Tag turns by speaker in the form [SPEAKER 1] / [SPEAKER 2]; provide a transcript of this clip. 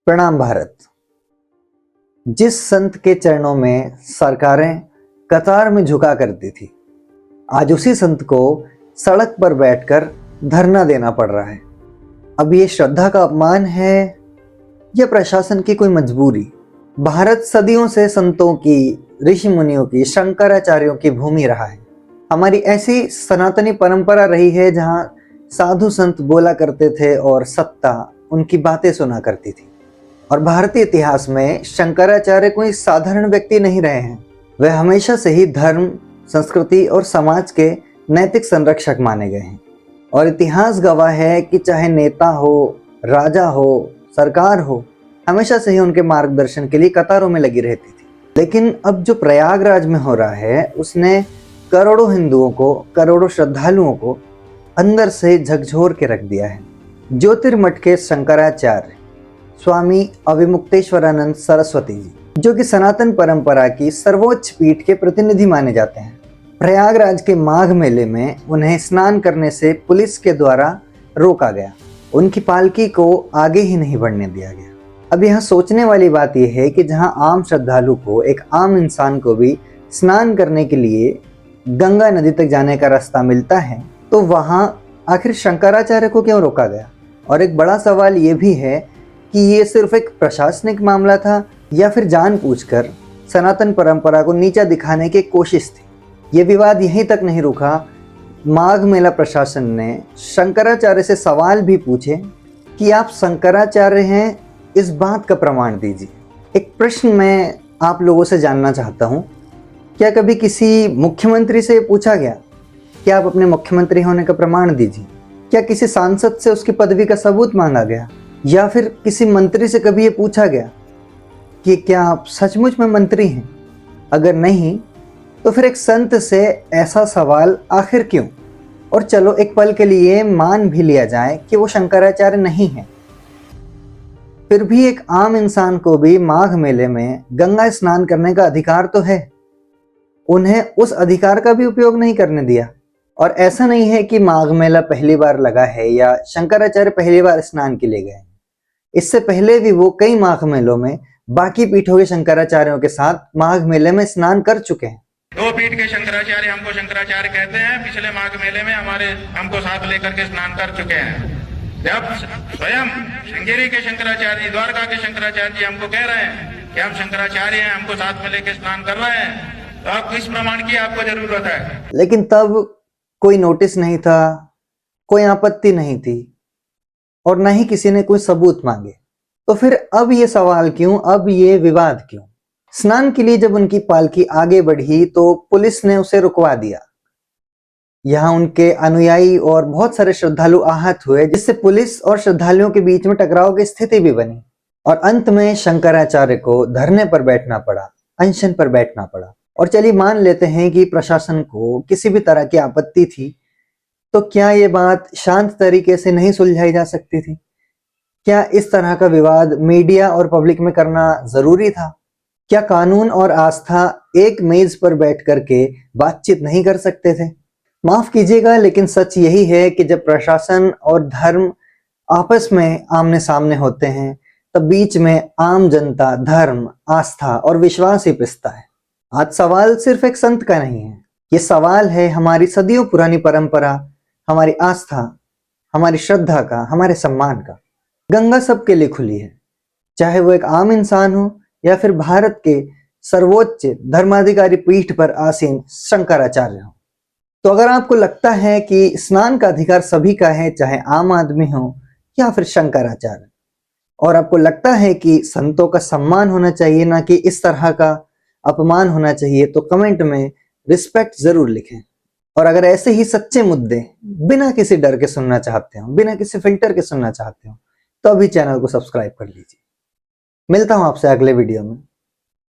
[SPEAKER 1] प्रणाम भारत। जिस संत के चरणों में सरकारें कतार में झुका करती थी, आज उसी संत को सड़क पर बैठकर धरना देना पड़ रहा है। अब ये श्रद्धा का अपमान है या प्रशासन की कोई मजबूरी? भारत सदियों से संतों की, ऋषि मुनियों की, शंकराचार्यों की भूमि रहा है। हमारी ऐसी सनातनी परंपरा रही है जहाँ साधु संत बोला करते थे और सत्ता उनकी बातें सुना करती थी। और भारतीय इतिहास में शंकराचार्य कोई साधारण व्यक्ति नहीं रहे हैं। वे हमेशा से ही धर्म, संस्कृति और समाज के नैतिक संरक्षक माने गए हैं। और इतिहास गवाह है कि चाहे नेता हो, राजा हो, सरकार हो, हमेशा से ही उनके मार्गदर्शन के लिए कतारों में लगी रहती थी। लेकिन अब जो प्रयागराज में हो रहा है, उसने करोड़ों हिंदुओं को, करोड़ों श्रद्धालुओं को अंदर से झकझोर के रख दिया है। ज्योतिर्मठ के शंकराचार्य स्वामी अविमुक्तेश्वरानंद सरस्वती जी, जो कि सनातन परंपरा की सर्वोच्च पीठ के प्रतिनिधि माने जाते हैं, प्रयागराज के माघ मेले में उन्हें स्नान करने से पुलिस के द्वारा रोका गया। उनकी पालकी को आगे ही नहीं बढ़ने दिया गया। अब यहाँ सोचने वाली बात यह है कि जहाँ आम श्रद्धालु को, एक आम इंसान को भी स्नान करने के लिए गंगा नदी तक जाने का रास्ता मिलता है, तो वहाँ आखिर शंकराचार्य को क्यों रोका गया? और एक बड़ा सवाल ये भी है कि ये सिर्फ एक प्रशासनिक मामला था या फिर जानबूझकर सनातन परंपरा को नीचा दिखाने की कोशिश थी। ये विवाद यहीं तक नहीं रुका। माघ मेला प्रशासन ने शंकराचार्य से सवाल भी पूछे कि आप शंकराचार्य हैं, इस बात का प्रमाण दीजिए। एक प्रश्न मैं आप लोगों से जानना चाहता हूँ, क्या कभी किसी मुख्यमंत्री से पूछा गया कि आप अपने मुख्यमंत्री होने का प्रमाण दीजिए? क्या किसी सांसद से उसकी पदवी का सबूत मांगा गया? या फिर किसी मंत्री से कभी ये पूछा गया कि क्या आप सचमुच में मंत्री हैं? अगर नहीं, तो फिर एक संत से ऐसा सवाल आखिर क्यों? और चलो एक पल के लिए मान भी लिया जाए कि वो शंकराचार्य नहीं है, फिर भी एक आम इंसान को भी माघ मेले में गंगा स्नान करने का अधिकार तो है। उन्हें उस अधिकार का भी उपयोग नहीं करने दिया। और ऐसा नहीं है कि माघ मेला पहली बार लगा है या शंकराचार्य पहली बार स्नान के लिए गए। इससे पहले भी वो कई माघ मेलों में बाकी पीठों के शंकराचार्यों के साथ माघ मेले में स्नान कर चुके हैं।
[SPEAKER 2] दो पीठ के शंकराचार्य हमको शंकराचार्य कहते हैं, पिछले माघ मेले में हमको साथ लेकर के स्नान कर चुके हैं। जब स्वयं श्रृंगेरी के शंकराचार्य, द्वारका के शंकराचार्य जी हमको कह रहे हैं कि हम शंकराचार्य हैं, हमको साथ में लेकर स्नान कर रहे हैं, तो आपको इस प्रमाण की आपको जरूरत है।
[SPEAKER 1] लेकिन तब कोई नोटिस नहीं था, कोई आपत्ति नहीं थी और न ही किसी ने कोई सबूत मांगे। तो फिर अब ये सवाल क्यों, अब ये विवाद क्यों? स्नान के लिए जब उनकी पालकी आगे बढ़ी तो पुलिस ने उसे रुकवा दिया। यहाँ उनके अनुयायी और बहुत सारे श्रद्धालु आहत हुए, जिससे पुलिस और श्रद्धालुओं के बीच में टकराव की स्थिति भी बनी और अंत में शंकराचार्य को धरने पर बैठना पड़ा, अनशन पर बैठना पड़ा। और चलिए मान लेते हैं कि प्रशासन को किसी भी तरह की आपत्ति थी, तो क्या ये बात शांत तरीके से नहीं सुलझाई जा सकती थी? क्या इस तरह का विवाद मीडिया और पब्लिक में करना जरूरी था? क्या कानून और आस्था एक मेज पर बैठ करके बातचीत नहीं कर सकते थे? माफ कीजिएगा, लेकिन सच यही है कि जब प्रशासन और धर्म आपस में आमने सामने होते हैं, तब बीच में आम जनता, धर्म, आस्था और विश्वास ही पिसता है। आज सवाल सिर्फ एक संत का नहीं है, ये सवाल है हमारी सदियों पुरानी परंपरा, हमारी आस्था, हमारी श्रद्धा का, हमारे सम्मान का। गंगा सबके लिए खुली है, चाहे वो एक आम इंसान हो या फिर भारत के सर्वोच्च धर्माधिकारी पीठ पर आसीन शंकराचार्य हो। तो अगर आपको लगता है कि स्नान का अधिकार सभी का है, चाहे आम आदमी हो या फिर शंकराचार्य, और आपको लगता है कि संतों का सम्मान होना चाहिए, ना कि इस तरह का अपमान होना चाहिए, तो कमेंट में रिस्पेक्ट जरूर लिखें। और अगर ऐसे ही सच्चे मुद्दे बिना किसी डर के सुनना चाहते हो, बिना किसी फिल्टर के सुनना चाहते हो, तो अभी चैनल को सब्सक्राइब कर लीजिए। मिलता हूं आपसे अगले वीडियो में।